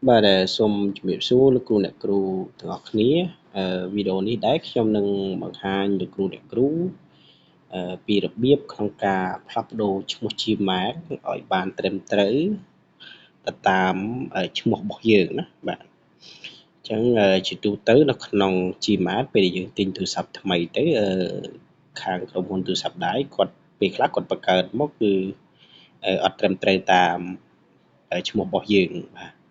បាទសូមជំរាបសួរលោកគ្រូអ្នកគ្រូទាំងអស់គ្នាវីដេអូនេះដែរខ្ញុំនឹងបង្ហាញលោកគ្រូអ្នកគ្រូពីរបៀបក្នុងការផ្លាស់ប្ដូរឈ្មោះ Gmail ឲ្យបានត្រឹមត្រូវទៅតាមឈ្មោះរបស់យើងណាបាទអញ្ចឹងជាទូទៅនៅក្នុង Gmail ពេលដែលយើងទិញទូរស័ព្ទថ្មីទៅខាងក្រុមហ៊ុនទូរស័ព្ទដៃគាត់ពេលខ្លះគាត់បង្កើតមកគឺអត់ត្រឹមត្រូវតាមឈ្មោះរបស់យើងបាទ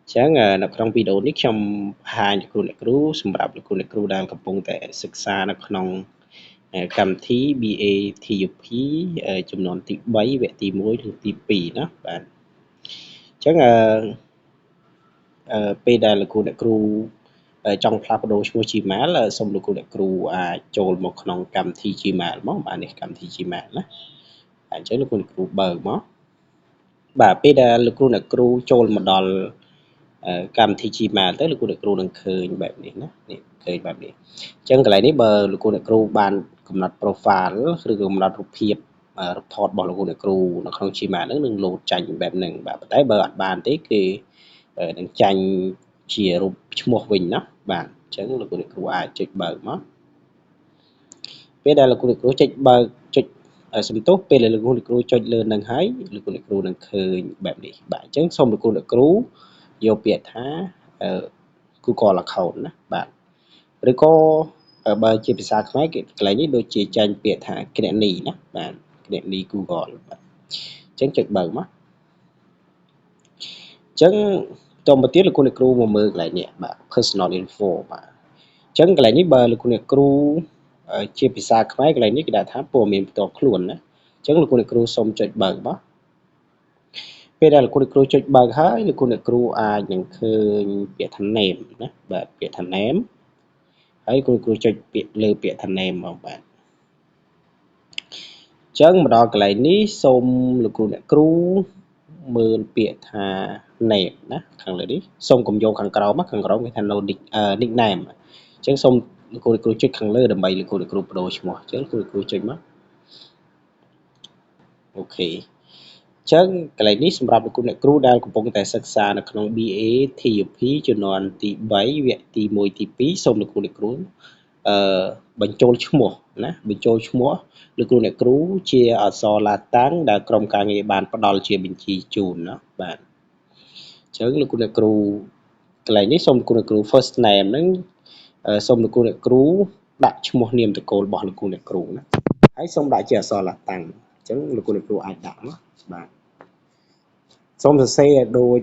អញ្ចឹងនៅក្នុងវីដេអូនេះខ្ញុំបង្ហាញលោកគ្រូអ្នកគ្រូសម្រាប់លោកគ្រូអ្នកគ្រូដែលកំពុងតែសិក្សានៅក្នុងកម្មវិធី BA TUP ចំនួនទី3វគ្គទី1និងទី2ណាបាទអញ្ចឹងពេលដែលលោកគ្រូអ្នកគ្រូចង់ផ្លាស់ប្ដូរឈ្មោះ Gmail សូមលោកគ្រូអ្នកគ្រូអាចចូលមកក្នុងកម្មវិធី Gmail មកបាទនេះកម្មវិធី Gmail ណាអញ្ចឹងលោកគ្រូអ្នកគ្រូបើកមកបាទពេលដែលលោកគ្រូអ្នកគ្រូចូលមកដល់កម្មវិធី Gmail ទៅលោកគ្រូអ្នកគ្រូនឹងឃើញបែបនេះណានេះឃើញបែបនេះអញ្ចឹងកន្លែងនេះបើលោកគ្រូអ្នកគ្រូបានកំណត់ profile ឬក៏កំណត់រូបភាពរូបថតរបស់លោកគ្រូអ្នកគ្រូនៅក្នុង Gmail ហ្នឹងនឹងលោតចាញ់បែបហ្នឹងបាទប៉ុន្តែបើអត់បានទេគឺនឹងចាញ់ជារូបឈ្មោះវិញណាបាទអញ្ចឹងលោកគ្រូអ្នកគ្រូអាចចុចបើកមកពេលដែលលោកគ្រូអ្នកគ្រូចុចបើកចុចសំទោសពេលដែលលោកគ្រូអ្នកគ្រូចុចលើនឹងហើយលោកគ្រូអ្នកគ្រូនឹងឃើញបែបនេះបាទអញ្ចឹងសូមលោកគ្រូអ្នកគ្រូយកពាក្យថា Google account ណាបាទឬក៏បើជាភាសាខ្មែរគេកន្លែងនេះដូចជាចាញ់ពាក្យថាគណនីណាបាទគណនី Google បាទអញ្ចឹងចុចបើកមកអញ្ចឹងតមកទៀតលោកគ្រូអ្នកគ្រូមកមើលកន្លែងនេះបាទ personal info បាទអញ្ចឹងកន្លែងនេះបើលោកគ្រូអ្នកគ្រូជាភាសាខ្មែរកន្លែងនេះគេដាក់ថាព័ត៌មានផ្ទាល់ខ្លួនណាអញ្ចឹងលោកគ្រូអ្នកគ្រូសូមចុចបើកមកពេលដែលលោកគ្រូអ្នកគ្រូចុចបើកហើយលោកគ្រូអ្នកគ្រូអាចនឹងឃើញពាក្យថា name ណាបាទពាក្យថា name ហើយគ្រូចុចពាក្យលើពាក្យថា name មកបាទអញ្ចឹងមកដល់កន្លែងនេះសូមលោកគ្រូអ្នកគ្រូមើលពាក្យថា name ណាខាងលើនេះសូមកុំយកខាងក្រោមខាងក្រោមគេថា no nickname អញ្ចឹងសូមលោកគ្រូចុចខាងលើដើម្បីលោកគ្រូបដូរឈ្មោះអញ្ចឹងគ្រូចុចមកអូខេអញ្ចឹងកន្លែងនេះសម្រាប់លោកគ្រូអ្នកគ្រូដែលកំពុងតែសិក្សានៅក្នុង BA TUP ជំនាន់ទី3វគ្គទី1ទី2សូមលោកគ្រូអ្នកគ្រូបញ្ចូលឈ្មោះណាបញ្ចូលឈ្មោះលោកគ្រូអ្នកគ្រូជាអក្សរឡាតាំងដែលក្រុមការងារបានផ្ដល់ជាបញ្ជីជូនណាបាទអញ្ចឹងលោកគ្រូអ្នកគ្រូកន្លែងនេះសូមលោកគ្រូអ្នកគ្រូ first name ហ្នឹងសូមលោកគ្រូអ្នកគ្រូដាក់ឈ្មោះនាមតកូលរបស់លោកគ្រូអ្នកគ្រូណាហើយសូមដាក់ជាអក្សរឡាតាំងអញ្ចឹងលោកគ្រូអ្នកគ្រូអាចដាក់ណាបាទសូមសរសេរឲ្យដូច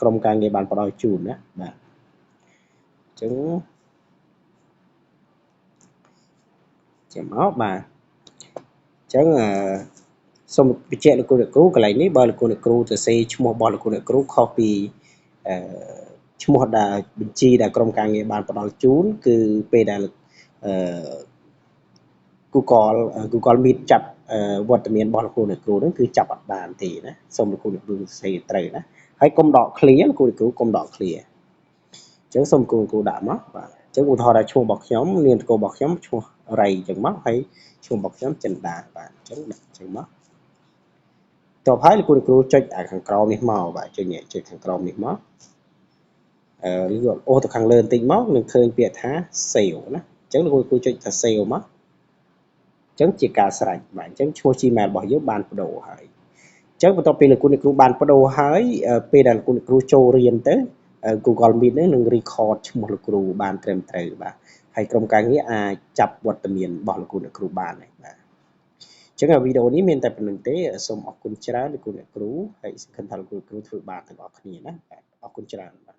ក្រុមការងារបានផ្ដល់ជូនណាបាទអញ្ចឹងចាំមកបាទអញ្ចឹងសូមបញ្ជាក់លោកគ្រូអ្នកគ្រូកន្លែងនេះបើលោកគ្រូអ្នកគ្រូសរសេរឈ្មោះរបស់លោកគ្រូអ្នកគ្រូខុសពីឈ្មោះដែលបញ្ជីដែលក្រុមការងារបានផ្ដល់ជូនគឺពេលដែលGoogle Meet ចាប់វត្តមានរបស់លោកគ្រូអ្នកគ្រូហ្នឹងគឺចាប់អត់បានទេណាសូមលោកគ្រូអ្នកគ្រូសរសេរត្រូវណាហើយកុំដក clear លោកគ្រូអ្នកគ្រូកុំដក clear អញ្ចឹងសូមគ្រូដាក់មកបាទអញ្ចឹងឧទាហរណ៍ថាឈ្មោះរបស់ខ្ញុំនាមតកូលរបស់ខ្ញុំឈ្មោះរៃអញ្ចឹងមកហើយឈ្មោះរបស់ខ្ញុំចិនដាបាទអញ្ចឹងដាក់អញ្ចឹងមកតបហើយលោកគ្រូចុចខាងក្រោមនេះមកបាទចុចខាងក្រោមនេះមកឬអូសទៅខាងលើបន្តិចមកនឹងឃើញពាក្យថា save ណាអញ្ចឹងលោកគ្រូចុចថា save មកអញ្ចឹងជាការស្រេចបាទអញ្ចឹងឈ្មោះ Gmail របស់យើងបានបដូរហើយអញ្ចឹងបន្ទាប់ពីលោកគ្រូបានបដូរហើយពេលដែលលោកគ្រូចូលរៀនទៅ Google Meet នឹង record ឈ្មោះលោកគ្រូបានត្រឹមត្រូវបាទហើយក្រុមការងារអាចចាប់វត្តមានរបស់លោកគ្រូបានហើយបាទអញ្ចឹងវីដេអូនេះមានតែប៉ុណ្្នឹងទេសូមអរគុណច្រើនលោកគ្រូហើយសង្ឃឹមថាលោកគ្រូធ្វើបានទាំងអស់គ្នាណាបាទអរគុណច្រើន